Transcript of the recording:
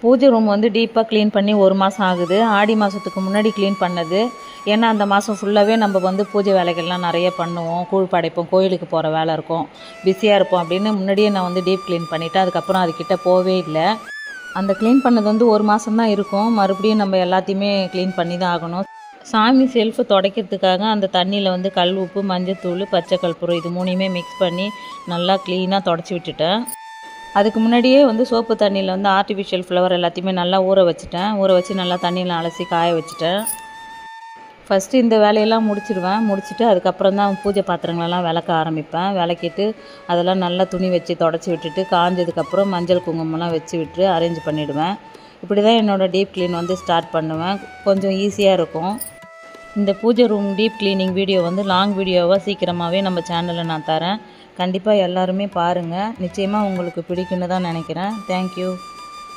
பூஜை ரூம் வந்து டீப்பாக க்ளீன் பண்ணி 1 மாதம் ஆகுது. ஆடி மாதத்துக்கு முன்னாடி க்ளீன் பண்ணது. ஏன்னா அந்த மாதம் ஃபுல்லாகவே நம்ம வந்து பூஜை வேலைகள்லாம் நிறைய பண்ணுவோம். கூழ் படைப்போம், கோயிலுக்கு போகிற வேலை இருக்கும், பிஸியாக இருப்போம் அப்படின்னு முன்னாடியே நான் வந்து டீப் க்ளீன் பண்ணிவிட்டு அதுக்கப்புறம் அதுக்கிட்ட போவே இல்லை. அந்த க்ளீன் பண்ணது வந்து 1 மாதம் தான் இருக்கும். மறுபடியும் நம்ம எல்லாத்தையுமே க்ளீன் பண்ணி தான் ஆகணும். சாமி செல்ஃபு துடைக்கிறதுக்காக அந்த தண்ணியில் வந்து கல் உப்பு, மஞ்சத்தூள், பச்சை கற்பூரம் இது 3யுமே மிக்ஸ் பண்ணி நல்லா க்ளீனாக தொடச்சி விட்டுட்டேன். அதுக்கு முன்னாடியே வந்து சோப்பு தண்ணியில் வந்து ஆர்டிஃபிஷியல் ஃப்ளவர் எல்லாத்தையுமே நல்லா ஊற வச்சு நல்லா தண்ணியில் அலசி காய வச்சுட்டேன். ஃபஸ்ட்டு இந்த வேலையெல்லாம் முடிச்சுட்டு அதுக்கப்புறம் தான் பூஜை பாத்திரங்களெல்லாம் விளக்க ஆரம்பிப்பேன். விளக்கிட்டு அதெல்லாம் நல்லா துணி வச்சு தொடச்சி விட்டுட்டு காஞ்சதுக்கப்புறம் மஞ்சள் குங்குமம்லாம் வச்சு விட்டு அரேஞ்ச் பண்ணிவிடுவேன். இப்படி தான் என்னோடய டீப் க்ளீன் வந்து ஸ்டார்ட் பண்ணுவேன். கொஞ்சம் ஈஸியாக இருக்கும். இந்த பூஜை ரூம் டீப் க்ளீனிங் வீடியோ வந்து லாங் வீடியோவாக சீக்கிரமாகவே நம்ம சேனலில் நான் தரேன். கண்டிப்பாக எல்லாருமே பாருங்கள். நிச்சயமாக உங்களுக்கு பிடிக்குன்னு தான் நினைக்கிறேன். தேங்க்யூ.